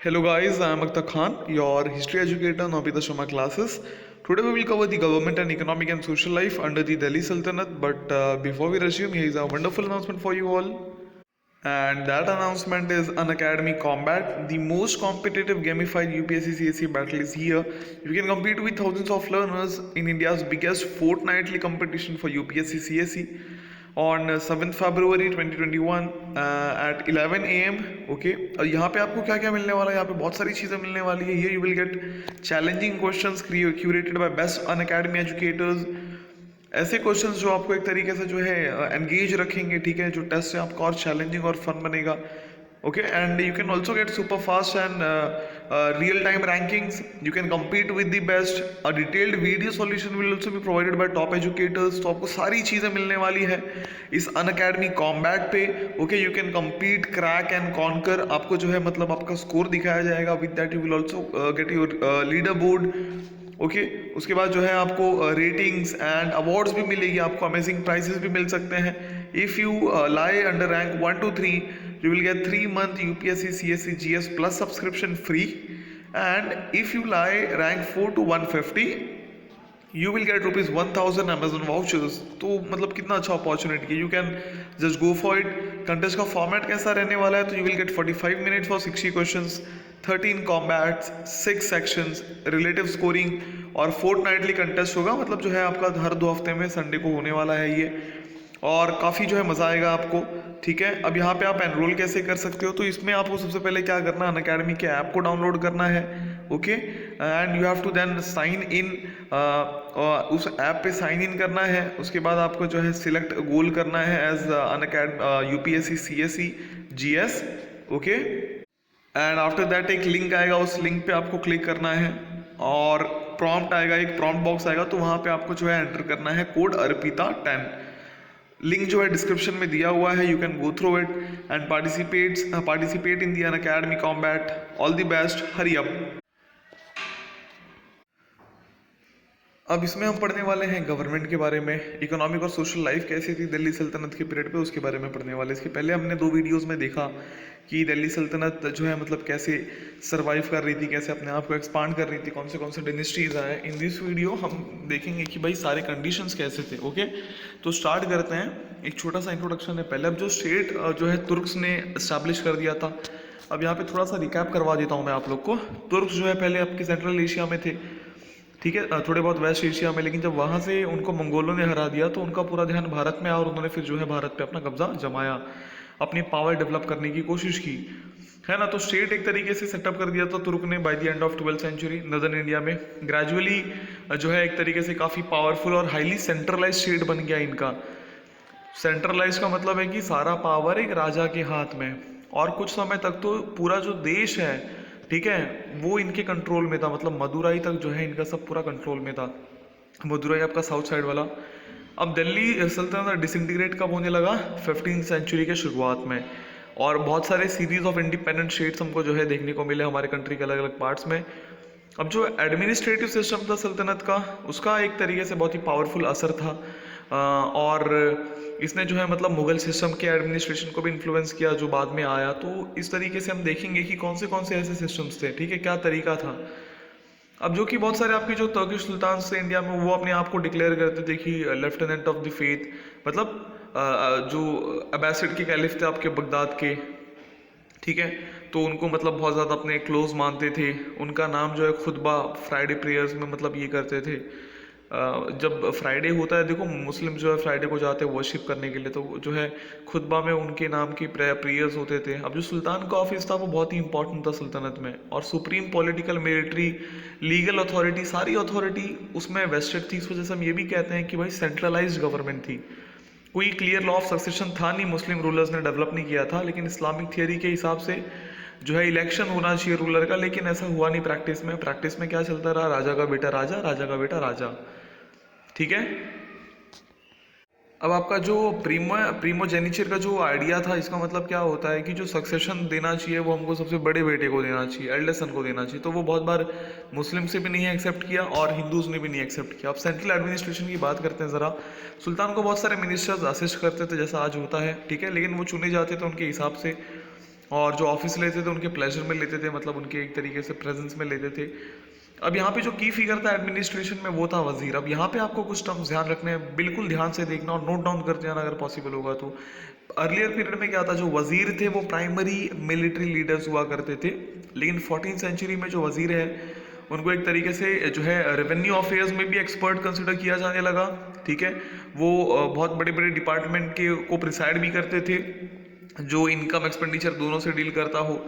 Hello guys, I am Akhtar Khan, your history educator in Nobita Sharma classes. Today we will cover the government and economic and social life under the Delhi Sultanate. But before we resume, here is a wonderful announcement for you all. And that announcement is Unacademy Combat. The most competitive gamified UPSC CSE battle is here. You can compete with thousands of learners in India's biggest fortnightly competition for UPSC CSE on 7th February 2021 at 11 AM. Okay, और यहाँ पे आपको क्या क्या मिलने वाला है? यहाँ पे बहुत सारी चीज़ें मिलने वाली है. Here you will get challenging questions curated by best Unacademy educators. ऐसे क्वेश्चंस जो आपको एक तरीके से जो है एंगेज रखेंगे, ठीक है, जो टेस्ट से आपका और चैलेंजिंग और फन बनेगा. Okay, and you can also get super fast and real time rankings. You can compete with the best. A detailed video solution will also be provided by top educators. तो आपको सारी चीज़ें मिलने वाली है इस Unacademy Combat पे. Okay, you can compete, crack and conquer. आपको जो है मतलब आपका स्कोर दिखाया जाएगा. With that you will also get your leader board. Okay, उसके बाद जो है आपको रेटिंग्स एंड अवार्ड्स भी मिलेगी. आपको अमेजिंग प्राइजेस भी मिल सकते हैं. If you lie under rank 1 to 3 you will get 3-month UPSC CSE GS plus subscription free, and if you lie rank 4 to 150 you will get rupees 1000 Amazon vouchers. तो मतलब कितना अच्छा अपॉर्चुनिटी है. You can just go for it. Contest का format कैसा रहने वाला है? तो you will get 45 minutes for 60 questions, 13 combats, 6 sections, relative scoring और फोर्टनाइटली कंटेस्ट होगा. मतलब जो है आपका हर 2 हफ्ते में संडे को होने वाला है ये, और काफ़ी जो है मज़ा आएगा आपको. ठीक है, अब यहाँ पे आप एनरोल कैसे कर सकते हो? तो इसमें आपको सबसे पहले क्या करना है, अनअकैडमी के ऐप को डाउनलोड करना है. Okay, and you have to then sign in. उस ऐप पे साइन इन करना है. उसके बाद आपको जो है सिलेक्ट गोल करना है as Unacademy UPSC CSE GS. Okay, and after that एक लिंक आएगा, उस लिंक पे आपको क्लिक करना है और प्रॉम्प्ट आएगा, एक प्रॉम्प्ट बॉक्स आएगा. तो वहाँ पे आपको जो है एंटर करना है कोड अर्पिता10. लिंक जो है डिस्क्रिप्शन में दिया हुआ है. You can go through it and participate in the Unacademy combat. All the best, hurry up. अब इसमें हम पढ़ने वाले हैं गवर्नमेंट के बारे में. इकोनॉमिक और सोशल लाइफ कैसी थी दिल्ली सल्तनत के पीरियड पे, उसके बारे में पढ़ने वाले. इसके पहले हमने 2 वीडियोस में देखा कि दिल्ली सल्तनत जो है मतलब कैसे सरवाइव कर रही थी, कैसे अपने आप को एक्सपांड कर रही थी, कौन से डिनेस्टीज आए. इन दिस वीडियो हम देखेंगे कि भाई सारे कंडीशंस कैसे थे. ओके, तो स्टार्ट करते हैं. एक छोटा सा इंट्रोडक्शन है पहले. अब जो स्टेट जो है तुर्क्स ने इस्टेब्लिश कर दिया था. अब यहाँ पे थोड़ा सा रिकैप करवा देता हूँ मैं आप लोग को. तुर्क्स जो है पहले आपके सेंट्रल एशिया में थे, ठीक है, थोड़े बहुत वेस्ट एशिया में. लेकिन जब वहाँ से उनको मंगोलों ने हरा दिया तो उनका पूरा ध्यान भारत में आया और उन्होंने फिर जो है भारत पे अपना कब्जा जमाया, अपनी पावर डेवलप करने की कोशिश की, है ना. तो स्टेट एक तरीके से सेटअप कर दिया था तुर्क ने by the end of 12th century northern India में. ग्रेजुअली जो है एक तरीके से काफ़ी पावरफुल और हाईली सेंट्रलाइज स्टेट बन गया इनका. सेंट्रलाइज का मतलब है कि सारा पावर एक राजा के हाथ में, और कुछ समय तक तो पूरा जो देश है, ठीक है, वो इनके कंट्रोल में था. मतलब मदुराई तक जो है इनका सब पूरा कंट्रोल में था. मदुराई आपका साउथ साइड वाला. अब दिल्ली सल्तनत डिसइंटीग्रेट कब होने लगा? 15th century के शुरुआत में. और बहुत सारे सीरीज ऑफ इंडिपेंडेंट स्टेट्स हमको जो है देखने को मिले हमारे कंट्री के अलग अलग पार्ट्स में. अब जो एडमिनिस्ट्रेटिव सिस्टम था सल्तनत का, उसका एक तरीके से बहुत ही पावरफुल असर था. और इसने जो है मतलब मुगल सिस्टम के एडमिनिस्ट्रेशन को भी इन्फ्लुएंस किया जो बाद में आया. तो इस तरीके से हम देखेंगे कि कौन से ऐसे सिस्टम्स थे, ठीक है, क्या तरीका था. अब जो कि बहुत सारे आपके जो तुर्किश सुल्तान थे इंडिया में, वो अपने आप को डिक्लेयर करते थे कि लेफ्टिनेंट ऑफ द फेथ. मतलब जो अब्बासिड के कैलिफ थे आपके बगदाद के, ठीक है, तो उनको मतलब बहुत ज़्यादा अपने क्लोज मानते थे. उनका नाम जो है खुतबा फ्राइडे प्रेयर्स में मतलब ये करते थे. जब फ्राइडे होता है, देखो मुस्लिम जो है फ्राइडे को जाते हैं वर्शिप करने के लिए, तो जो है खुतबा में उनके नाम की प्रेयर्स होते थे. अब जो सुल्तान का ऑफिस था वो बहुत ही इंपॉर्टेंट था सल्तनत में, और supreme political, military, legal authority, सारी अथॉरिटी उसमें वेस्टेड थी. इस वजह से हम ये भी कहते हैं कि भाई सेंट्रलाइज्ड गवर्नमेंट थी. कोई क्लियर लॉ ऑफ सक्सेशन था नहीं, मुस्लिम रूलर्स ने डेवलप नहीं किया था. लेकिन इस्लामिक थियरी के हिसाब से जो है इलेक्शन होना चाहिए रूलर का, लेकिन ऐसा हुआ नहीं प्रैक्टिस में. प्रैक्टिस में क्या चलता रहा? राजा का बेटा राजा, राजा का बेटा राजा, ठीक है. अब आपका जो प्रीमोजेनिचर का जो आइडिया था, इसका मतलब क्या होता है कि जो सक्सेशन देना चाहिए वो हमको सबसे बड़े बेटे को देना चाहिए, एल्डेस्ट सन को देना चाहिए. तो वो बहुत बार मुस्लिम से भी नहीं एक्सेप्ट किया और हिंदूज ने भी नहीं एक्सेप्ट किया. अब सेंट्रल एडमिनिस्ट्रेशन की बात करते हैं ज़रा. सुल्तान को बहुत सारे मिनिस्टर्स असिस्ट करते थे जैसा आज होता है, ठीक है, लेकिन वो चुने जाते थे उनके हिसाब से. और जो ऑफिस लेते थे उनके प्लेजर में लेते थे, मतलब उनके एक तरीके से प्रेजेंस में लेते थे। अब यहाँ पे जो की फिगर था एडमिनिस्ट्रेशन में वो था वजीर। अब यहाँ पे आपको कुछ टर्म्स ध्यान रखने हैं, बिल्कुल ध्यान से देखना और नोट डाउन करते जाना अगर पॉसिबल होगा तो। अर्लियर पीरियड में क्या था, जो वजीर थे वो प्राइमरी मिलिट्री लीडर्स हुआ करते थे, लेकिन 14th सेंचुरी में जो वजीर है उनको एक तरीके से जो है रेवेन्यू अफेयर्स में भी एक्सपर्ट कंसिडर किया जाने लगा। ठीक है, वो बहुत बड़े बड़े डिपार्टमेंट के को प्रिसाइड भी करते थे, जो इनकम एक्सपेंडिचर दोनों से डील करता हो।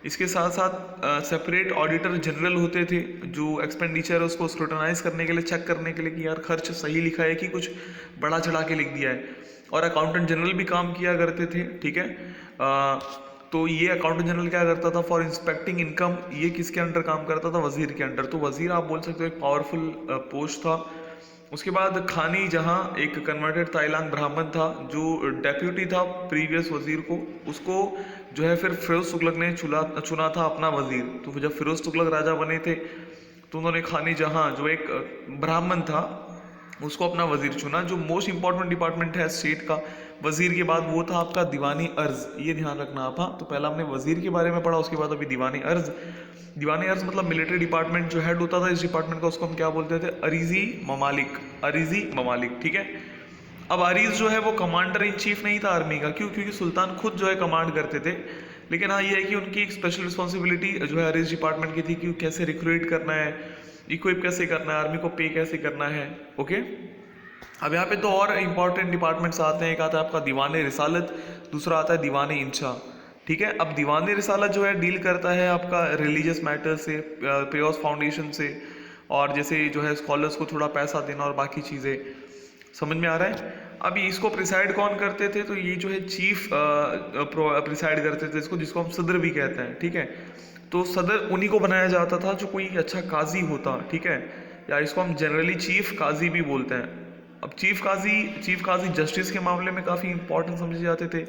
इसके साथ साथ सेपरेट ऑडिटर जनरल होते थे, जो एक्सपेंडिचर है उसको स्क्रूटनाइज करने के लिए, चेक करने के लिए कि यार खर्च सही लिखा है कि कुछ बड़ा चढ़ा के लिख दिया है। और अकाउंटेंट जनरल भी काम किया करते थे। ठीक है, तो ये अकाउंटेंट जनरल क्या करता था, फॉर इंस्पेक्टिंग इनकम, ये किसके अंडर काम करता था, वजीर के अंडर। तो वजीर आप बोल सकते हो एक पावरफुल पोस्ट था। उसके बाद खानी जहां, एक कन्वर्टेड ताइलांग ब्राह्मण था जो डेप्यूटी था प्रीवियस वजीर को, उसको जो है फिर फिरोज तुगलक ने चुना था अपना वजीर। तो जब फिरोज तुगलक राजा बने थे तो उन्होंने खानी जहां जो एक ब्राह्मण था उसको अपना वजीर चुना। जो मोस्ट इंपॉर्टेंट डिपार्टमेंट है स्टेट का वजीर के बाद वो था आपका दीवानी अर्ज, ये ध्यान रखना आप। हाँ, तो पहला हमने वजीर के बारे में पढ़ा, उसके बाद अभी दीवानी अर्ज। दीवानी अर्ज मतलब मिलिट्री डिपार्टमेंट जो हेड होता था इस डिपार्टमेंट का, उसको हम क्या बोलते थे, अरीजी ममालिक, अरीजी ममालिक। ठीक है, अब अरीज जो है वो कमांडर इन चीफ नहीं था आर्मी का, क्यों, क्योंकि सुल्तान खुद जो है कमांड करते थे। लेकिन हाँ ये है कि उनकी एक स्पेशल रिस्पॉन्सिबिलिटी जो है अरीज डिपार्टमेंट की थी कि कैसे रिक्रूट करना है, इक्विप कैसे करना है, आर्मी को पे कैसे करना है। ओके, अब यहाँ पे तो और इम्पोर्टेंट डिपार्टमेंट्स आते हैं। एक आता है आपका दीवान रिसालत, दूसरा आता है दीवान इंशा। ठीक है, अब दीवान रिसालत जो है डील करता है आपका रिलीजियस मैटर से, पेयोस फाउंडेशन से, और जैसे जो है स्कॉलर्स को थोड़ा पैसा देना और बाकी चीज़ें। समझ में आ रहा है। अब इसको प्रिसाइड कौन करते थे, तो ये जो है चीफ प्रिसाइड करते थे इसको, जिसको हम सदर भी कहते हैं। ठीक है, तो सदर उन्हीं को बनाया जाता था जो कोई अच्छा काजी होता। ठीक है, या इसको हम जनरली चीफ काजी भी बोलते हैं। अब चीफ काजी जस्टिस के मामले में काफ़ी इंपॉर्टेंट समझे जाते थे।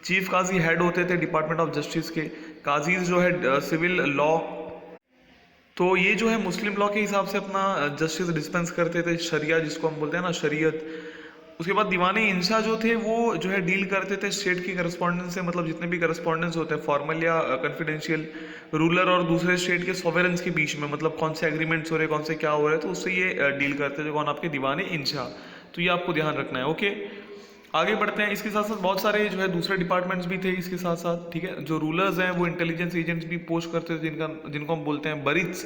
चीफ काजी हेड होते थे डिपार्टमेंट ऑफ जस्टिस के। काजीज जो है सिविल लॉ, तो ये जो है मुस्लिम लॉ के हिसाब से अपना जस्टिस डिस्पेंस करते थे, शरिया जिसको हम बोलते हैं ना, शरीयत। उसके बाद दीवाने इंशा जो थे वो जो है डील करते थे स्टेट की करस्पॉन्डेंस से, मतलब जितने भी करस्पॉन्डेंस होते हैं फॉर्मल या कॉन्फिडेंशियल, रूलर और दूसरे स्टेट के सॉवेरेंस के बीच में, मतलब कौन से एग्रीमेंट्स हो रहे हैं, कौन से क्या हो रहे हैं, तो उससे ये डील करते थे। कौन, आपके दीवाने इंशा। तो ये आपको ध्यान रखना है। ओके, आगे बढ़ते हैं। इसके साथ साथ बहुत सारे जो है दूसरे डिपार्टमेंट्स भी थे इसके साथ साथ। ठीक है, जो रूलर्स हैं वो इंटेलिजेंस एजेंट्स भी पोस्ट करते थे, जिनको हम बोलते हैं बरित्स।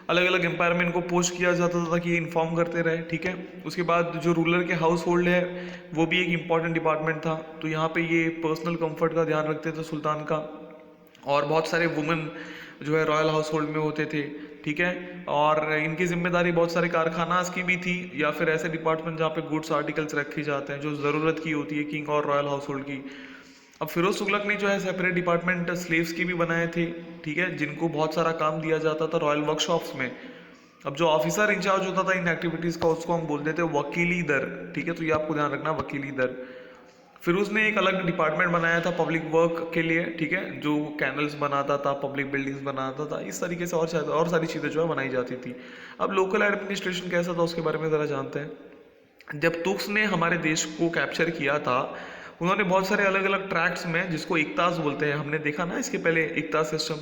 अलग अलग एम्पायर में इनको पोस्ट किया जाता था कि ये इन्फॉर्म करते रहे। ठीक है, उसके बाद जो रूलर के हाउस होल्ड है वो भी एक इंपॉर्टेंट डिपार्टमेंट था। तो यहाँ पे ये पर्सनल कंफर्ट का ध्यान रखते थे सुल्तान का। और बहुत सारे वुमेन जो है रॉयल हाउस होल्ड में होते थे। ठीक है, और इनकी जिम्मेदारी बहुत सारे कारखानास की भी थी, या फिर ऐसे डिपार्टमेंट जहाँ पे गुड्स आर्टिकल्स रखे जाते हैं जो ज़रूरत की होती है किंग और रॉयल हाउस होल्ड की। अब फिरोज तुगलक ने जो है सेपरेट डिपार्टमेंट स्लेव्स के भी बनाए थे। ठीक है, जिनको बहुत सारा काम दिया जाता था रॉयल वर्कशॉप्स में। अब जो ऑफिसर इंचार्ज होता था इन एक्टिविटीज़ का उसको हम बोलते थे वकीली दर। ठीक है, तो ये आपको ध्यान रखना, वकीली दर। फिर उसने एक अलग डिपार्टमेंट बनाया था पब्लिक वर्क के लिए। ठीक है, जो कैनल्स बनाता था, पब्लिक बिल्डिंग्स बनाता था, इस तरीके से और सारी चीज़ें जो है बनाई जाती थी। अब लोकल एडमिनिस्ट्रेशन कैसा था उसके बारे में ज़रा जानते हैं। जब तुर्क्स ने हमारे देश को कैप्चर किया था, उन्होंने बहुत सारे अलग अलग ट्रैक्ट्स में, जिसको इक्तास बोलते हैं, हमने देखा ना इसके पहले इक्तास सिस्टम,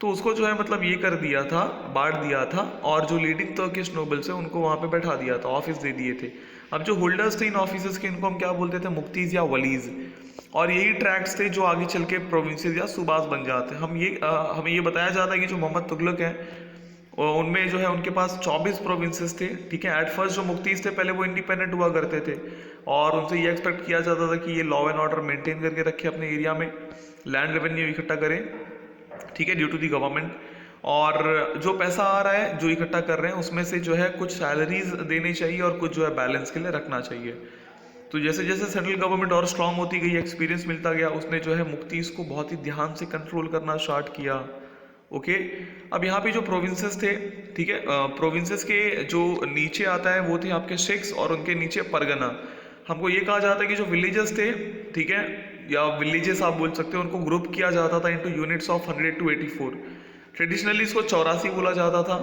तो उसको जो है मतलब ये कर दिया था, बांट दिया था, और जो लीडिंग टर्किश नोबल्स है उनको वहाँ पे बैठा दिया था, ऑफिस दे दिए थे। अब जो होल्डर्स थे इन ऑफिस के, इनको हम क्या बोलते थे, मुक्तीज या वलीज। और यही ट्रैक्ट्स थे जो आगे चल के प्रोविंसेस या सूबास बन जाते हैं। हमें ये बताया जाता है कि जो मोहम्मद तुगलक है उनमें जो है उनके पास 24 प्रोविंसेस थे। ठीक है, एट फर्स्ट जो मुक्तीज थे पहले वो इंडिपेंडेंट हुआ करते थे, और उनसे ये एक्सपेक्ट किया जाता था कि ये लॉ एंड ऑर्डर मेंटेन करके रखे अपने एरिया में, लैंड रेवेन्यू इकट्ठा करें। ठीक है, ड्यू टू दी गवर्नमेंट, और जो पैसा आ रहा है जो इकट्ठा कर रहे हैं उसमें से जो है कुछ सैलरीज देनी चाहिए और कुछ जो है बैलेंस के लिए रखना चाहिए। तो जैसे जैसे सेंट्रल गवर्नमेंट और स्ट्रांग होती गई, एक्सपीरियंस मिलता गया, उसने जो है मुक्तीस को बहुत ही ध्यान से कंट्रोल करना स्टार्ट किया। ओके, अब यहाँ पे जो प्रोविंसेस थे, ठीक है, प्रोविंसेस के जो नीचे आता है वो थे आपके शेख्स, और उनके नीचे परगना। हमको ये कहा जाता है कि जो विलेजेस थे, ठीक है, या विलेजेस आप बोल सकते हो, उनको ग्रुप किया जाता था into units of 100 to 84। Traditionally इसको 84 बोला जाता था।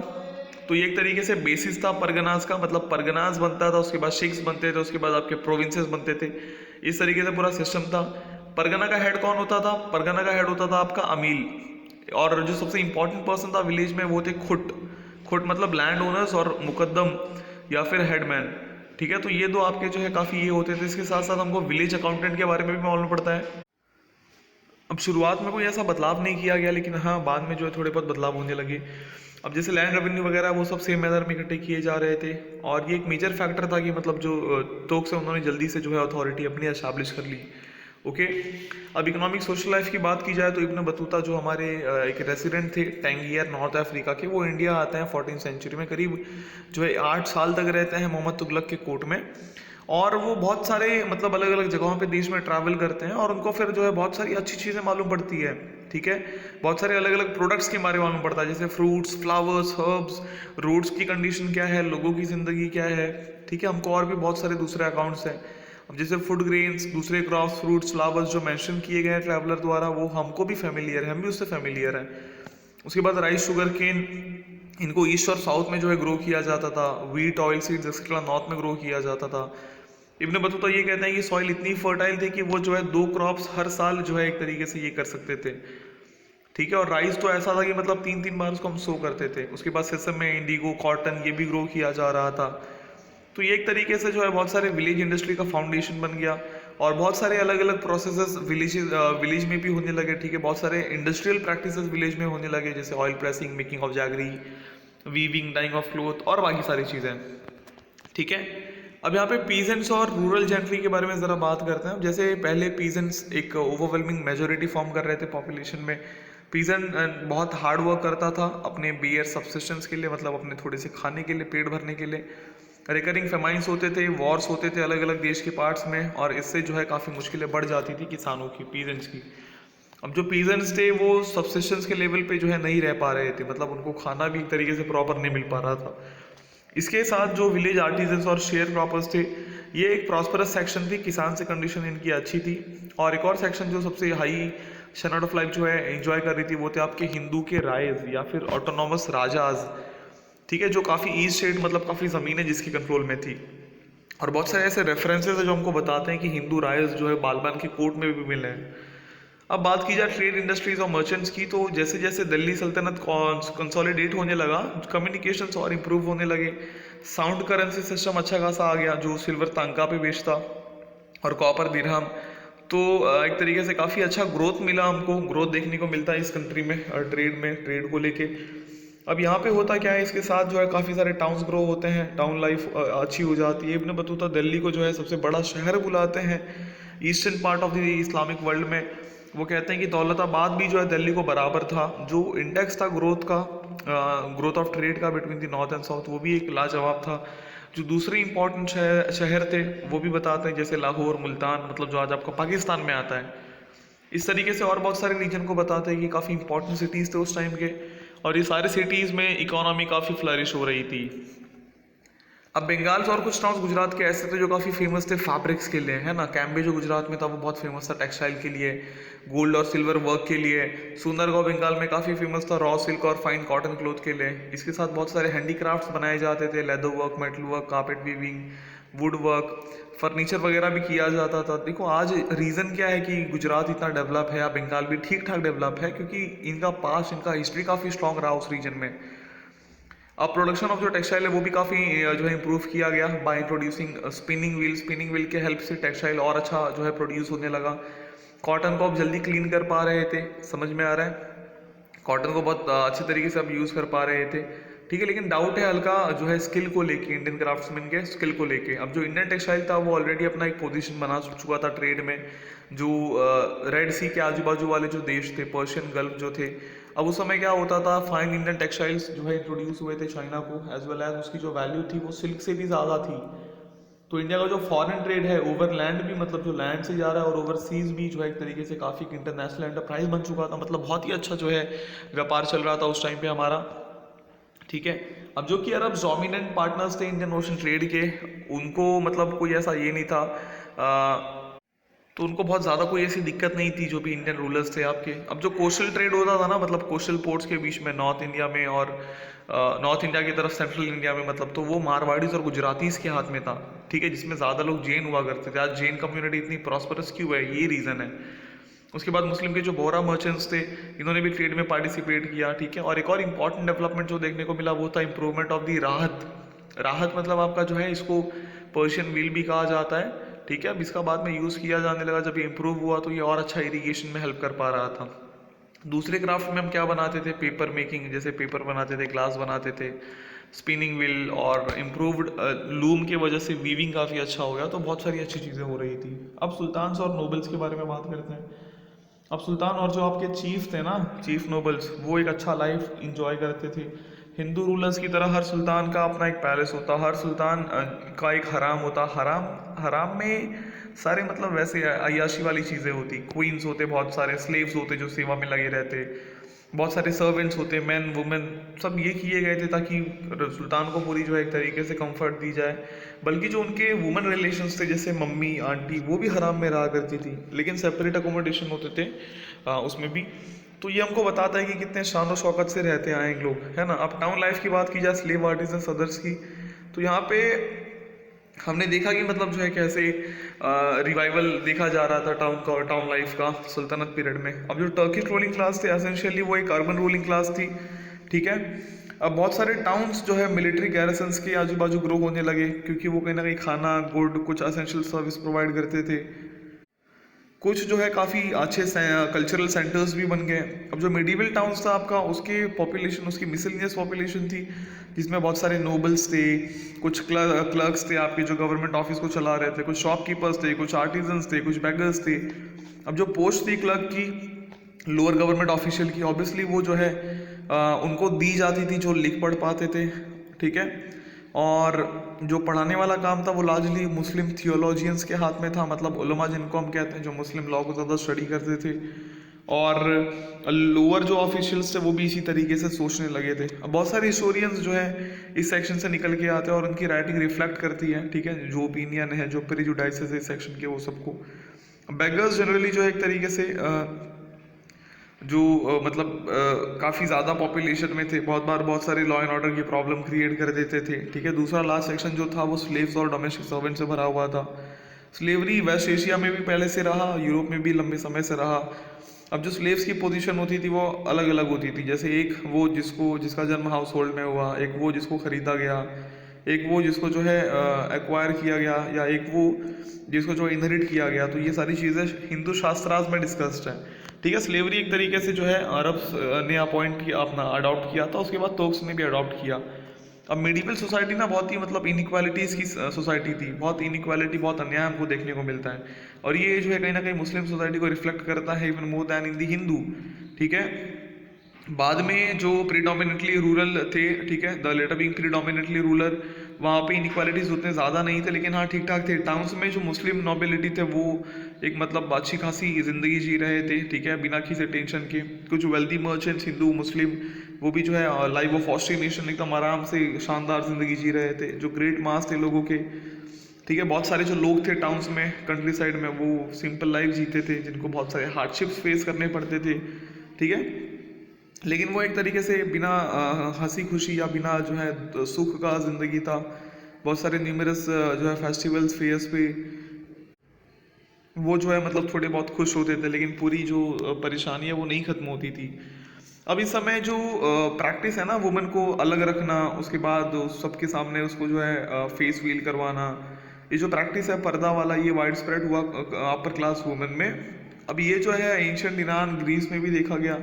तो ये एक तरीके से बेसिस था परगनास का, मतलब परगनास बनता था, उसके बाद शेख्स बनते थे, उसके बाद आपके प्रोविंसेस बनते थे, इस तरीके से पूरा सिस्टम था। परगना का हेड कौन होता था? परगना का हेड होता था आपका अमील, और जो सबसे इंपॉर्टेंट पर्सन था विलेज में वो थे खुट। खुट मतलब लैंड ओनर्स, और मुकद्दम या फिर हेडमैन। ठीक है, तो ये दो आपके जो है काफ़ी ये होते थे। इसके साथ साथ हमको विलेज अकाउंटेंट के बारे में भी मालूम पड़ता है। अब शुरुआत में कोई ऐसा बदलाव नहीं किया गया, लेकिन हाँ बाद में जो है थोड़े बहुत बदलाव होने लगे। अब जैसे लैंड रेवेन्यू वगैरह वो सब सेम मैनर में इकट्ठे किए जा रहे थे, और ये एक मेजर फैक्टर था कि मतलब जो तोक से उन्होंने जल्दी से जो है अथॉरिटी अपनी एस्टैब्लिश कर ली। ओके, अब इकोनॉमिक सोशल लाइफ की बात की जाए तो इब्न बतूता जो हमारे एक रेसिडेंट थे टैंगियर नॉर्थ अफ्रीका के, वो इंडिया आते हैं 14th सेंचुरी में, करीब जो है 8 साल तक रहते हैं मोहम्मद तुगलक के कोर्ट में। और वो बहुत सारे मतलब अलग अलग जगहों पे देश में ट्रैवल करते हैं, और उनको फिर जो है बहुत सारी अच्छी चीज़ें मालूम पड़ती है। ठीक है, बहुत सारे अलग अलग प्रोडक्ट्स के बारे में मालूम पड़ता है, जैसे फ्रूट्स, फ्लावर्स, हर्ब्स, रोड्स की कंडीशन क्या है, लोगों की ज़िंदगी क्या है। ठीक है, हमको और भी बहुत सारे दूसरे अकाउंट्स हैं। अब जैसे फूड ग्रेन्स, दूसरे क्रॉप्स, फ्रूट्स, फ्लावर्स जो मेंशन किए गए हैं ट्रैवलर द्वारा, वो हमको भी फेमिलियर है, हम भी उससे फेमिलियर हैं। उसके बाद राइस, शुगर केन, इनको ईस्ट और साउथ में जो है ग्रो किया जाता था। Wheat, oil seeds etcetera north में ग्रो किया जाता था। इब्न बतूता ये कहते हैं कि सॉइल इतनी फर्टाइल थी कि वो जो है 2 क्रॉप्स हर साल जो है एक तरीके से ये कर सकते थे। ठीक है, और राइस तो ऐसा था कि मतलब 3-3 बार उसको हम सो करते थे। उसके बाद सिसम में इंडिगो, कॉटन, ये भी ग्रो किया जा रहा था। तो ये एक तरीके से जो है बहुत सारे विलेज इंडस्ट्री का फाउंडेशन बन गया, और बहुत सारे अलग अलग प्रोसेसेस विलेज में भी होने लगे। ठीक है, बहुत सारे इंडस्ट्रियल प्रैक्टिसेस विलेज में होने लगे, जैसे oil pressing, making of jaggery, weaving, dyeing of cloth और बाकी सारी चीज़ें। ठीक है, अब यहाँ पे पीजेंट्स और रूरल जेंट्री के बारे में ज़रा बात करते हैं। जैसे पहले पीजेंट्स एक ओवरवेलमिंग मेजोरिटी फॉर्म कर रहे थे पॉपुलेशन में। पीजेंट बहुत हार्ड वर्क करता था अपने बियर सब्सिस्टेंस के लिए, मतलब अपने थोड़े से खाने के लिए, पेट भरने के लिए। रिकरिंग फेमाइंस होते थे, वॉर्स होते थे अलग अलग देश के पार्ट्स में, और इससे जो है काफ़ी मुश्किलें बढ़ जाती थी किसानों की, पीजेंट्स की। अब जो पीजेंट्स थे वो सब्सिस्टेंस के लेवल पे जो है नहीं रह पा रहे थे, मतलब उनको खाना भी एक तरीके से प्रॉपर नहीं मिल पा रहा था। इसके साथ जो विलेज आर्टिजन्स और शेयर क्रॉपर्स थे, ये एक प्रॉस्परस सेक्शन थी, किसान से कंडीशन इनकी अच्छी थी। और एक और सेक्शन जो सबसे हाई स्टैंडर्ड ऑफ लाइफ जो है एंजॉय कर रही थी, वो थे आपके हिंदू के रायज या फिर ऑटोनॉमस राजाज। ठीक है, जो काफ़ी ईस्ट स्टेट मतलब काफ़ी ज़मीनें जिसके कंट्रोल में थी। और बहुत सारे ऐसे रेफरेंसेस है जो हमको बताते हैं कि हिंदू रायज जो है बालबान की कोर्ट में भी मिले हैं। अब बात की जाए ट्रेड इंडस्ट्रीज और मर्चेंट्स की, तो जैसे जैसे दिल्ली सल्तनत कंसोलिडेट होने लगा, कम्युनिकेशंस और इम्प्रूव होने लगे, साउंड करेंसी सिस्टम अच्छा खासा आ गया जो सिल्वर तांका पे बेचता, और कॉपर दिरहम। तो एक तरीके से काफ़ी अच्छा ग्रोथ मिला, हमको ग्रोथ देखने को मिलता है इस कंट्री में, और ट्रेड को लेके। अब यहाँ पे होता क्या है, इसके साथ जो है काफ़ी सारे टाउन्स ग्रो होते हैं, टाउन लाइफ अच्छी हो जाती है। इब्न बतूता दिल्ली को जो है सबसे बड़ा शहर बुलाते हैं eastern part of the Islamic world में। वो कहते हैं कि दौलताबाद भी जो है दिल्ली को बराबर था। जो इंडेक्स था ग्रोथ का, ग्रोथ ऑफ ट्रेड का between the north and south, वो भी एक लाजवाब था। जो दूसरे इंपॉर्टेंट शहर थे वो भी बताते हैं, जैसे लाहौर, मुल्तान, मतलब जो आज आपका पाकिस्तान में आता है। इस तरीके से और बहुत सारे रीजन को बताते हैं कि काफ़ी इंपॉर्टेंट सिटीज़ थे उस टाइम के, और ये सारे सिटीज़ में इकोनॉमी काफ़ी फ्लरिश हो रही थी। अब बंगाल और कुछ टाउन्स गुजरात के ऐसे थे जो काफ़ी फेमस थे फैब्रिक्स के लिए, है ना। कैम्बे जो गुजरात में था वो बहुत फेमस था टेक्सटाइल के लिए, गोल्ड और सिल्वर वर्क के लिए। सुंदरगांव बंगाल में काफ़ी फेमस था रॉ सिल्क और फाइन कॉटन क्लोथ के लिए। इसके साथ बहुत सारे हैंडीक्राफ्ट्स बनाए जाते थे, leather work, metal work, carpet weaving, would work, furniture वगैरह भी किया जाता था। देखो आज रीज़न क्या है कि गुजरात इतना डेवलप है या बंगाल भी ठीक ठाक डेवलप है, क्योंकि इनका पास्ट, इनका हिस्ट्री काफ़ी स्ट्रॉन्ग रहा उस रीजन में। अब प्रोडक्शन ऑफ जो टेक्सटाइल है वो भी काफ़ी जो है इंप्रूव किया गया बाय इंट्रोड्यूसिंग स्पिनिंग व्हील के हेल्प से टेक्सटाइल और अच्छा जो है प्रोड्यूस होने लगा। कॉटन को अब जल्दी क्लीन कर पा रहे थे, समझ में आ रहा है, कॉटन को बहुत अच्छे तरीके से अब यूज़ कर पा रहे थे। ठीक है, लेकिन डाउट है हल्का जो है स्किल को लेके, इंडियन क्राफ्ट्समैन के स्किल को लेके। अब जो इंडियन टेक्सटाइल था वो ऑलरेडी अपना एक पोजीशन बना चुका था ट्रेड में, जो रेड सी के आजू बाजू वाले जो देश थे, पर्शियन गल्फ जो थे। अब उस समय क्या होता था, फाइन इंडियन टेक्सटाइल्स जो है इंट्रोड्यूस हुए थे चाइना को, एज वेल एज उसकी जो वैल्यू थी वो सिल्क से भी ज़्यादा थी। तो इंडिया का जो फॉरेन ट्रेड है ओवर लैंड भी, मतलब जो लैंड से जा रहा है, और ओवर सीज भी जो है एक तरीके से काफ़ी इंटरनेशनल एंटरप्राइज बन चुका था, मतलब बहुत ही अच्छा जो है व्यापार चल रहा था उस टाइम पे हमारा। ठीक है, अब जो कि अरब डोमिनेंट पार्टनर्स थे इंडियन ओशन ट्रेड के, उनको मतलब कोई ऐसा ये नहीं था, तो उनको बहुत ज़्यादा कोई ऐसी दिक्कत नहीं थी जो भी इंडियन रूलर्स थे आपके। अब जो कोस्टल ट्रेड होता था ना, मतलब कोस्टल पोर्ट्स के बीच में नॉर्थ इंडिया में, और नॉर्थ इंडिया की तरफ सेंट्रल इंडिया में, मतलब तो वो मारवाड़ीज और गुजरातीज के हाथ में था। ठीक है, जिसमें ज़्यादा लोग जैन हुआ करते थे। आज जैन कम्युनिटी इतनी प्रॉस्परस क्यों है, ये रीज़न है। उसके बाद मुस्लिम के जो बोरा मर्चेंट्स थे, इन्होंने भी ट्रेड में पार्टिसिपेट किया, ठीक है। और एक और इम्पॉर्टेंट डेवलपमेंट जो देखने को मिला वो था इम्प्रूवमेंट ऑफ दी राहत। राहत मतलब आपका जो है, इसको पर्शियन व्हील भी कहा जाता है, ठीक है। अब इसका बाद में यूज़ किया जाने लगा, जब ये इम्प्रूव हुआ तो ये और अच्छा इरीगेशन में हेल्प कर पा रहा था। दूसरे क्राफ्ट में हम क्या बनाते थे, पेपर मेकिंग, जैसे पेपर बनाते थे, ग्लास बनाते थे, स्पिनिंग व्हील, और इम्प्रूव्ड लूम की वजह से वीविंग काफ़ी अच्छा हो गया, तो बहुत सारी अच्छी चीज़ें हो रही थी। अब सुल्तान्स और नोबल्स के बारे में बात करते हैं। अब सुल्तान और जो आपके चीफ थे ना, चीफ नोबल्स, वो एक अच्छा लाइफ इंजॉय करते थे। हिंदू रूलर्स की तरह हर सुल्तान का अपना एक पैलेस होता, हर सुल्तान का एक हराम होता। हराम हराम में सारे मतलब वैसे अय्याशी वाली चीज़ें होती, क्वींस होते, बहुत सारे स्लेव्स होते जो सेवा में लगे रहते, बहुत सारे सर्वेंट्स होते, मैन वुमेन, सब ये किए गए थे ताकि सुल्तान को पूरी जो है एक तरीके से कंफर्ट दी जाए। बल्कि जो उनके वुमेन रिलेशंस थे, जैसे मम्मी आंटी, वो भी हराम में रहा करती थी, लेकिन सेपरेट अकोमोडेशन होते थे उसमें भी। तो ये हमको बताता है कि कितने शान और शौकत से रहते आए लोग, है ना। अब टाउन लाइफ की बात की जाए, स्लेव आर्टिजन अदर्स की, तो यहाँ पे हमने देखा कि मतलब जो है कैसे रिवाइवल देखा जा रहा था टाउन का और टाउन लाइफ का सल्तनत पीरियड में। अब जो टर्किश रूलिंग क्लास थे, एसेंशियली वो एक अर्बन रूलिंग क्लास थी, ठीक है। अब बहुत सारे टाउन्स जो है मिलिट्री गैरिसन्स के आजू बाजू ग्रो होने लगे, क्योंकि वो कहीं ना कहीं खाना, गुड, कुछ एसेंशियल सर्विस प्रोवाइड करते थे। कुछ जो है काफ़ी अच्छे कल्चरल सेंटर्स भी बन गए। अब जो मिडिवल टाउन्स था आपका, उसकी पॉपुलेशन, उसकी मिसलिनियस पॉपुलेशन थी, जिसमें बहुत सारे नोबल्स थे, कुछ क्लर्क्स थे आपके जो गवर्नमेंट ऑफिस को चला रहे थे, कुछ शॉपकीपर्स थे, कुछ आर्टिजन्स थे, कुछ बेगर्स थे। अब जो पोस्ट थी क्लर्क की, लोअर गवर्नमेंट ऑफिशियल की, ऑब्वियसली वो जो है उनको दी जाती थी जो लिख पढ़ पाते थे, ठीक है। और जो पढ़ाने वाला काम था वो लार्जली मुस्लिम थियोलॉजियंस के हाथ में था, मतलब उलमा जिनको हम कहते हैं, जो मुस्लिम लॉ को ज़्यादा स्टडी करते थे। और लोअर जो ऑफिशियल्स थे वो भी इसी तरीके से सोचने लगे थे। अब बहुत सारे हिस्टोरियंस जो है इस सेक्शन से निकल के आते हैं और उनकी राइटिंग रिफ्लेक्ट करती है, ठीक है, जो ओपिनियन है, जो प्रेजुडाइसेस है इस सेक्शन के, वो सबको। बेगर्स जनरली जो है एक तरीके से जो मतलब काफ़ी ज़्यादा पॉपुलेशन में थे, बहुत बार बहुत सारे लॉ एंड ऑर्डर की प्रॉब्लम क्रिएट कर देते थे, ठीक है। दूसरा लास्ट सेक्शन जो था वो स्लेव्स और डोमेस्टिक सर्वेंट से भरा हुआ था। स्लेवरी वेस्ट एशिया में भी पहले से रहा, यूरोप में भी लंबे समय से रहा। अब जो स्लेव्स की पोजीशन होती थी वो अलग अलग होती थी, जैसे एक वो जिसका जन्म हाउस होल्ड में हुआ, एक वो जिसको खरीदा गया, एक वो जिसको जो है एक्वायर किया गया, या एक वो जिसको जो इनहेरिट किया गया। तो ये सारी चीज़ें हिंदू शास्त्रार्थ में डिस्कस्ड है, ठीक है। स्लेवरी एक तरीके से जो है अरब्स ने अपॉइंट किया, अपना अडॉप्ट किया था, उसके बाद तोक्स ने भी अडॉप्ट किया। अब मिडिवल सोसाइटी ना बहुत ही मतलब इनइक्वालिटीज़ की सोसाइटी थी, बहुत इनइक्वालिटी, बहुत अन्याय हमको देखने को मिलता है, और ये जो है कहीं ना कहीं मुस्लिम सोसाइटी को रिफ्लेक्ट करता है, इवन मोर दैन इन दी हिंदू, ठीक है। बाद में जो प्रीडोमिनेटली रूरल थे, ठीक है, the latter being predominantly rural, वहाँ पे इनइक्वालिटीज उतने ज़्यादा नहीं थे, लेकिन हाँ ठीक ठाक थे। टाउन्स में जो मुस्लिम नोबिलिटी थे वो एक मतलब अच्छी खासी ज़िंदगी जी रहे थे, ठीक है, बिना किसी टेंशन के। कुछ वेल्दी मर्चेंट्स, हिंदू मुस्लिम, वो भी जो है लाइफ ऑफ ऑस्टिनेशन एकदम आराम से शानदार ज़िंदगी जी रहे थे, जो ग्रेट मास थे लोगों के, ठीक है। बहुत सारे जो लोग थे टाउन्स में, कंट्री साइड में, वो सिंपल लाइफ जीते थे, जिनको बहुत सारे हार्डशिप्स फेस करने पड़ते थे, ठीक है, लेकिन वो एक तरीके से बिना हंसी खुशी या बिना जो है सुख का ज़िंदगी था। बहुत सारे न्यूमरस जो है फेस्टिवल्स, फेयर्स पे वो जो है मतलब थोड़े बहुत खुश होते थे, लेकिन पूरी जो परेशानी है वो नहीं ख़त्म होती थी। अब इस समय जो प्रैक्टिस है ना वुमेन को अलग रखना, उसके बाद सबके सामने उसको जो है फेस व्हील करवाना, ये जो प्रैक्टिस है पर्दा वाला, ये वाइड स्प्रेड हुआ अपर क्लास वुमेन में। अब ये जो है एंशियंट ईरान, ग्रीस में भी देखा गया।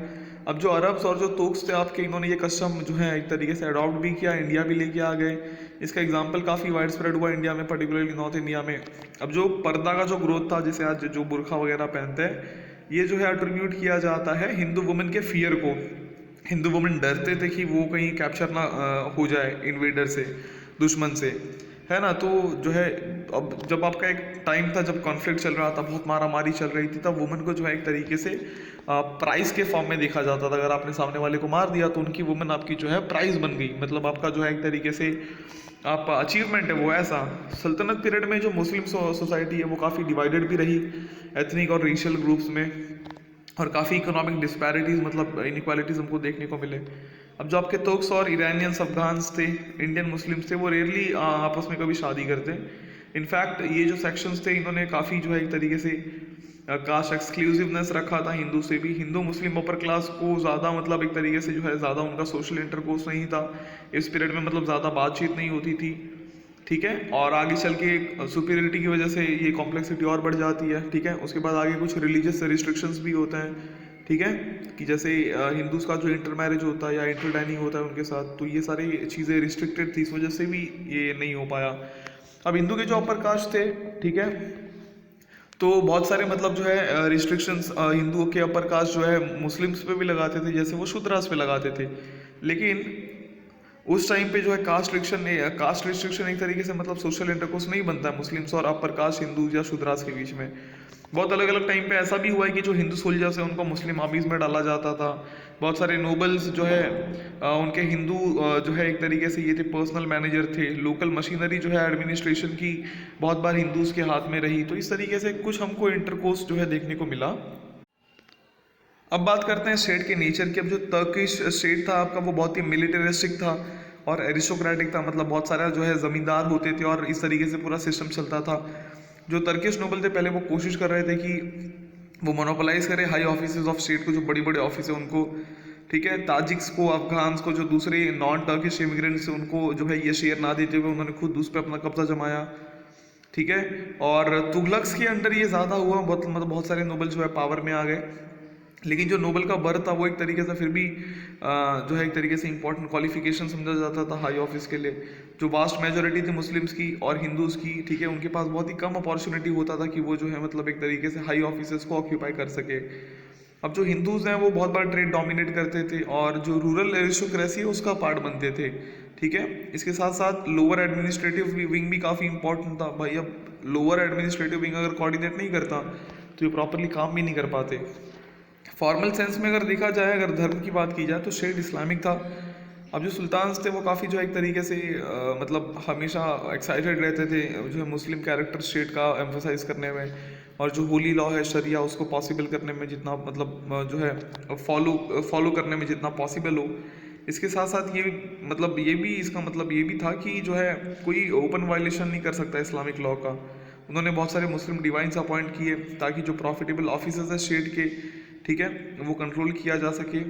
अब जो अरब्स और जो तोक्स थे आपके, इन्होंने ये कस्टम जो है एक तरीके से अडॉप्ट भी किया, इंडिया भी लेके आ गए। इसका एग्जाम्पल काफ़ी वाइड स्प्रेड हुआ इंडिया में, पर्टिकुलरली नॉर्थ इंडिया में। अब जो पर्दा का जो ग्रोथ था, जैसे आज जो बुरखा वगैरह पहनते हैं, ये जो है अट्रीब्यूट किया जाता है हिंदू वुमेन के फियर को। हिंदू वुमेन डरते थे कि वो कहीं कैप्चर ना हो जाए इन्वेडर से, दुश्मन से, है ना। तो जो है अब जब आपका एक टाइम था जब कॉन्फ्लिक्ट चल रहा था, बहुत मारा मारी चल रही थी, तब वुमेन को जो है एक तरीके से प्राइज के फॉर्म में देखा जाता था। अगर आपने सामने वाले को मार दिया तो उनकी वुमेन आपकी जो है प्राइज बन गई, मतलब आपका जो है एक तरीके से आप अचीवमेंट है वो। ऐसा सल्तनत पीरियड में जो मुस्लिम सोसाइटी है वो काफ़ी डिवाइडेड भी रही एथनिक और रेशियल ग्रुप्स में, और काफ़ी इकोनॉमिक डिस्पैरिटीज़, मतलब इनइक्वालिटीज़ हमको देखने को मिले। अब जो आपके तुर्क्स और ईरानियंस, अफगान्स थे, इंडियन मुस्लिम्स थे, वो रेयरली आपस में कभी शादी करते, इनफैक्ट ये जो सेक्शंस थे इन्होंने काफ़ी जो है एक तरीके से कास्ट एक्सक्लूसिवनेस रखा था हिंदू से भी। हिंदू मुस्लिम अपर क्लास को ज़्यादा मतलब एक तरीके से जो है ज़्यादा उनका सोशल इंटरकोर्स नहीं था इस पीरियड में, मतलब ज़्यादा बातचीत नहीं होती थी, ठीक है। और आगे चल के सुपीरियरिटी की वजह से ये कॉम्प्लेक्सिटी और बढ़ जाती है, ठीक है। उसके बाद आगे कुछ रिलीजियस रिस्ट्रिक्शंस भी होते हैं, ठीक है, कि जैसे हिंदूज का जो इंटर मैरिज होता है या इंटर डाइनिंग होता है उनके साथ, तो ये सारी चीज़ें रिस्ट्रिक्टेड थी, इस वजह से भी ये नहीं हो पाया। अब हिंदू के जो अपर कास्ट थे, ठीक है, तो बहुत सारे मतलब जो है रिस्ट्रिक्शंस हिंदुओं के अपर कास्ट जो है मुस्लिम्स पे भी लगाते थे, जैसे वो शूद्रास पे लगाते थे। लेकिन उस टाइम पे जो है कास्ट रिस्ट्रिक्शन एक तरीके से मतलब सोशल इंटरकोर्स नहीं बनता है मुस्लिम्स और अपर कास्ट हिंदू या शूद्रास के बीच में। बहुत अलग अलग टाइम पे ऐसा भी हुआ है कि जो हिंदू सोल्जर्स है उनको मुस्लिम आर्मीज में डाला जाता था। बहुत सारे नोबल्स जो है उनके हिंदू जो है एक तरीके से ये थे पर्सनल मैनेजर थे। लोकल मशीनरी जो है एडमिनिस्ट्रेशन की बहुत बार हिंदूज के हाथ में रही। तो इस तरीके से कुछ हमको इंटरकोर्स जो है देखने को मिला। अब बात करते हैं स्टेट के नेचर की। अब जो तर्किश स्टेट था आपका वो बहुत ही मिलिटरिस्टिक था और एरिस्टोक्रेटिक था, मतलब बहुत सारा जो है ज़मींदार होते थे और इस तरीके से पूरा सिस्टम चलता था। जो तर्किश नोबल थे पहले वो कोशिश कर रहे थे कि वो मोनोपोलाइज करे हाई ऑफिसेज ऑफ स्टेट को, जो बड़ी बड़े ऑफिस है उनको, ठीक है। ताजिक्स को, अफगान्स को, जो दूसरे नॉन टर्किश इमिग्रेंट्स उनको जो है ये शेयर ना देते हुए उन्होंने खुद उस पर अपना कब्जा जमाया, ठीक है। और तुगलक्स के अंडर ये ज़्यादा हुआ, बहुत सारे नोबल जो है पावर में आ गए। लेकिन जो नोबल का बर्थ था वो एक तरीके से फिर भी जो है एक तरीके से इंपॉर्टेंट क्वालिफिकेशन समझा जाता था हाई ऑफिस के लिए। जो वास्ट मेजोरिटी थी मुस्लिम्स की और हिंदूज की, ठीक है, उनके पास बहुत ही कम अपॉर्चुनिटी होता था कि वो जो है मतलब एक तरीके से हाई ऑफिस को ऑक्यूपाई कर सके। अब जो हिंदूज हैं वो बहुत बार ट्रेड डोमिनेट करते थे और जो रूरल एरिस्टोक्रेसी है उसका पार्ट बनते थे, ठीक है। इसके साथ साथ लोअर एडमिनिस्ट्रेटिव विंग भी काफ़ी इंपॉर्टेंट था। भाई अब लोअर एडमिनिस्ट्रेटिव विंग अगर कोऑर्डिनेट नहीं करता तो ये प्रॉपरली काम भी नहीं कर पाते। फॉर्मल सेंस में अगर देखा जाए, अगर धर्म की बात की जाए तो स्टेट इस्लामिक था। अब जो सुल्तान्स थे वो काफ़ी जो है एक तरीके से मतलब हमेशा एक्साइटेड रहते थे जो है मुस्लिम कैरेक्टर स्टेट का एम्फोसाइज करने में, और जो होली लॉ है शरिया उसको पॉसिबल करने में जितना मतलब जो है फॉलो करने में जितना पॉसिबल हो। इसके साथ साथ ये मतलब ये भी इसका मतलब ये भी था कि जो है कोई ओपन वायलेशन नहीं कर सकता इस्लामिक लॉ का। उन्होंने बहुत सारे मुस्लिम डिवाइंस अपॉइंट किए ताकि जो प्रॉफिटेबल ऑफिसर्स है स्टेट के, ठीक है, वो कंट्रोल किया जा सके।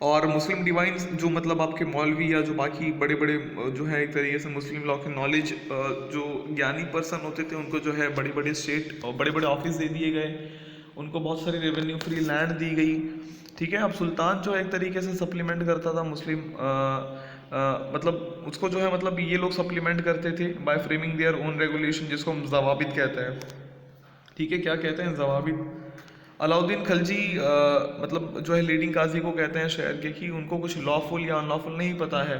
और मुस्लिम डिवाइंस जो मतलब आपके मौलवी या जो बाकी बड़े बड़े जो है एक तरीके से मुस्लिम लॉ के नॉलेज जो ज्ञानी पर्सन होते थे उनको जो है बड़े बड़े स्टेट और बड़े बड़े ऑफिस दे दिए गए, उनको बहुत सारी रेवेन्यू फ्री लैंड दी गई, ठीक है। अब सुल्तान जो है एक तरीके से सप्लीमेंट करता था मुस्लिम मतलब उसको जो है मतलब ये लोग सप्लीमेंट करते थे by framing their own regulation, जिसको हम जवाबित कहते हैं, ठीक है। क्या कहते हैं? जवाबित। अलाउद्दीन खलजी मतलब जो है लीडिंग काजी को कहते हैं शहर के कि उनको कुछ लॉफुल या अनलॉफुल नहीं पता है,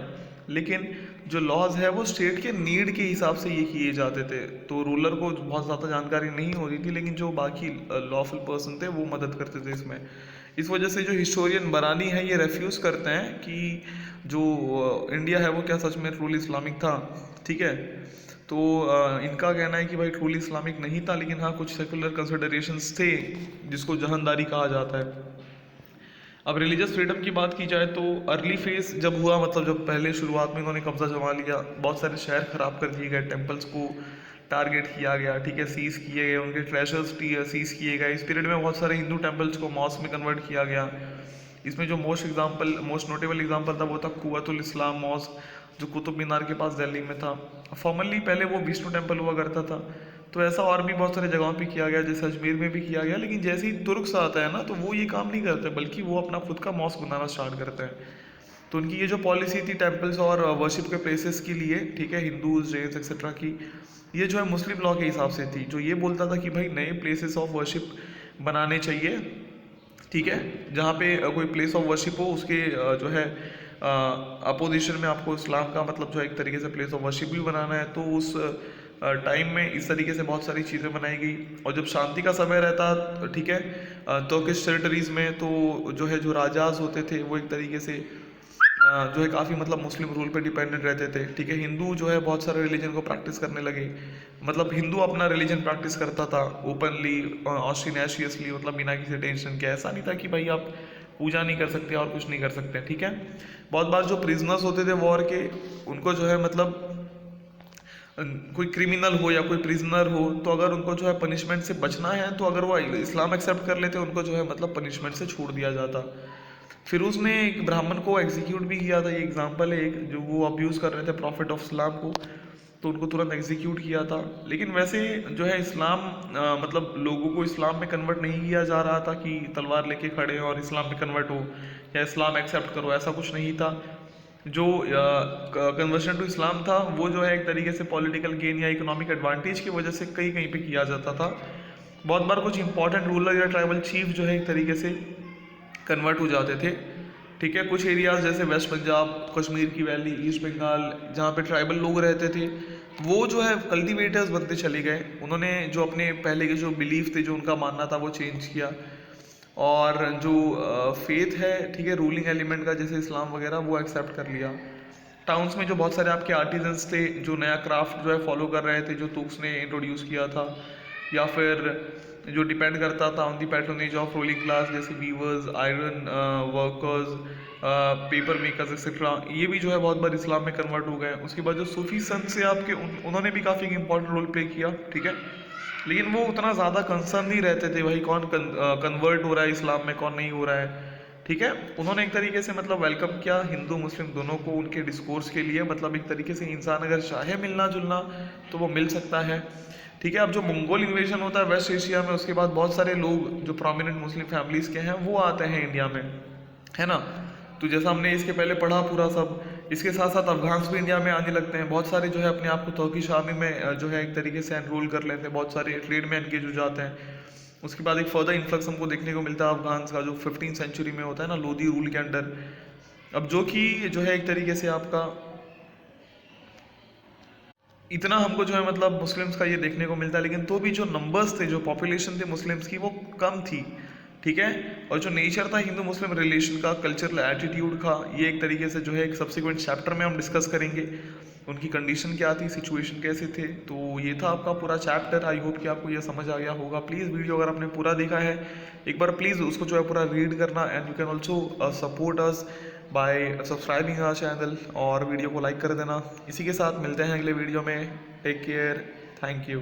लेकिन जो लॉज है वो स्टेट के नीड के हिसाब से ये किए जाते थे। तो रूलर को बहुत ज़्यादा जानकारी नहीं होती थी, लेकिन जो बाकी लॉफुल पर्सन थे वो मदद करते थे इसमें। इस वजह से जो हिस्टोरियन बरानी है ये रेफ्यूज़ करते हैं कि जो इंडिया है वो क्या सच में ट्रूली इस्लामिक था, ठीक है। तो इनका कहना है कि भाई ट्रूली इस्लामिक नहीं था, लेकिन हाँ कुछ सेकुलर कंसिडरेशंस थे जिसको जहानदारी कहा जाता है। अब रिलीजियस फ्रीडम की बात की जाए तो अर्ली फेज जब हुआ, मतलब जब पहले शुरुआत में इन्होंने कब्जा जमा लिया, बहुत सारे शहर खराब कर दिए गए, टेम्पल्स को टारगेट किया गया, ठीक है, सीज किए गए, उनके ट्रेजर्स सीज किए गए। इस पीरियड में बहुत सारे हिंदू टेम्पल्स को मॉस्क में कन्वर्ट किया गया। इसमें जो मोस्ट नोटेबल एग्जाम्पल था वो था कुव्वतुल इस्लाम मॉस्क, जो कुतुब मीनार के पास दिल्ली में था। फॉर्मली पहले वो विष्णु टेम्पल हुआ करता था। तो ऐसा और भी बहुत सारे जगहों पे किया गया, जैसे अजमेर में भी किया गया। लेकिन जैसे ही तुर्क्स आता है ना तो वो ये काम नहीं करते, बल्कि वो अपना खुद का मॉस्क बनाना स्टार्ट करते हैं। तो उनकी ये जो पॉलिसी थी टेम्पल्स और वर्शिप के प्लेसेस के लिए, ठीक है, हिंदूज जैन्स एक्सेट्रा की, ये जो है मुस्लिम लॉ के हिसाब से थी, जो ये बोलता था कि भाई नए प्लेसेस ऑफ वर्शिप बनाने चाहिए, ठीक है, जहाँ पे कोई प्लेस ऑफ वर्शिप हो उसके जो है अपोजिशन में आपको इस्लाम का मतलब जो है एक तरीके से प्लेस ऑफ वर्शिप भी बनाना है। तो उस टाइम में इस तरीके से बहुत सारी चीज़ें बनाई गई। और जब शांति का समय रहता, ठीक है, तुर्किश टेरिटरीज में, तो जो है जो राजाज होते थे वो एक तरीके से जो है काफ़ी मतलब मुस्लिम रूल पे डिपेंडेंट रहते थे, ठीक है। हिंदू जो है बहुत सारे रिलीजन को प्रैक्टिस करने लगे, मतलब हिंदू अपना रिलीजन प्रैक्टिस करता था ओपनली ऑस्ट्रीनेशियसली, मतलब बिना किसी टेंशन के। ऐसा नहीं था कि भाई आप पूजा नहीं कर सकते और कुछ नहीं कर सकते, ठीक है। बहुत बार जो प्रिजनर्स होते थे वॉर के, उनको जो है मतलब कोई क्रिमिनल हो या कोई प्रिजनर हो, तो अगर उनको जो है पनिशमेंट से बचना है, तो अगर वो इस्लाम एक्सेप्ट कर लेते उनको जो है मतलब पनिशमेंट से छोड़ दिया जाता। फिर उसने एक ब्राह्मण को एग्जीक्यूट भी किया था, ये एग्जाम्पल है एक, जो वो अब्यूज़ कर रहे थे प्रॉफिट ऑफ इस्लाम को, तो उनको तुरंत एग्जीक्यूट किया था। लेकिन वैसे जो है इस्लाम मतलब लोगों को इस्लाम में कन्वर्ट नहीं किया जा रहा था कि तलवार लेके खड़े हो और इस्लाम में कन्वर्ट हो या इस्लाम एक्सेप्ट करो, ऐसा कुछ नहीं था। जो कन्वर्शन टू इस्लाम था वो जो है एक तरीके से पॉलिटिकल गेन या इकोनॉमिक एडवांटेज की वजह से कहीं कहीं पे किया जाता था। बहुत बार कुछ इंपॉर्टेंट रूलर या ट्राइबल चीफ जो है एक तरीके से कन्वर्ट हो जाते थे। ठीक है, कुछ एरियाज जैसे वेस्ट पंजाब, कश्मीर की वैली, ईस्ट बंगाल, जहाँ पे ट्राइबल लोग रहते थे, वो जो है कल्टिवेटर्स बनते चले गए। उन्होंने जो अपने पहले के जो बिलीफ थे, जो उनका मानना था, वो चेंज किया। और जो फेथ है, ठीक है, रूलिंग एलिमेंट का जैसे इस्लाम वगैरह, वो एक्सेप्ट कर लिया। टाउन्स में जो बहुत सारे आपके आर्टिजन्स थे जो नया क्राफ्ट जो है फॉलो कर रहे थे, जो तुक्स ने इंट्रोड्यूस किया था, या फिर जो डिपेंड करता था on the patronage of ruling class, जैसे weavers, iron workers, paper makers etcetera, ये भी जो है बहुत बार इस्लाम में कन्वर्ट हो गए। उसके बाद जो सूफी संत से आपके उन्होंने भी काफ़ी इंपॉर्टेंट रोल प्ले किया। ठीक है, लेकिन वो उतना ज़्यादा कंसर्न नहीं रहते थे भाई कौन कन्वर्ट हो रहा है इस्लाम में, कौन नहीं हो रहा है। ठीक है, उन्होंने एक तरीके से मतलब वेलकम किया हिंदू मुस्लिम दोनों को उनके डिस्कोर्स के लिए। मतलब एक तरीके से इंसान अगर चाहे मिलना जुलना तो वो मिल सकता है। ठीक है, अब जो मंगोल इन्वेजन होता है वेस्ट एशिया में, उसके बाद बहुत सारे लोग जो प्रोमिनेंट मुस्लिम फैमिलीज के हैं वो आते हैं इंडिया में, है ना। तो जैसा हमने इसके पहले पढ़ा पूरा सब, इसके साथ साथ अफगान्स भी इंडिया में आने लगते हैं। बहुत सारे जो है अपने आप को तुर्किश आर्मी में जो है एक तरीके से एनरोल कर लेते हैं, बहुत सारे ट्रेड में एंगेज हो जाते हैं। उसके बाद एक फर्दर इन्फ्लक्स हमको देखने को मिलता है अफगान्स का, जो 15th सेंचुरी में होता है ना, लोधी रूल के अंडर। अब जो कि जो है एक तरीके से आपका इतना हमको जो है मतलब मुस्लिम्स का ये देखने को मिलता है, लेकिन तो भी जो नंबर्स थे, जो पॉपुलेशन थी मुस्लिम्स की, वो कम थी। ठीक है, और जो नेचर था हिंदू मुस्लिम रिलेशन का, कल्चरल एटीट्यूड का, ये एक तरीके से जो है एक सब्सिक्वेंट चैप्टर में हम डिस्कस करेंगे। उनकी कंडीशन क्या थी, सिचुएशन कैसे थे। तो ये था आपका पूरा चैप्टर। आई होप कि आपको ये समझ आ गया होगा। प्लीज़ वीडियो अगर आपने पूरा देखा है, एक बार प्लीज़ उसको जो है पूरा रीड करना, and you can also support us by subscribing our channel, और वीडियो को लाइक कर देना। इसी के साथ मिलते हैं अगले वीडियो में। Take care, thank you.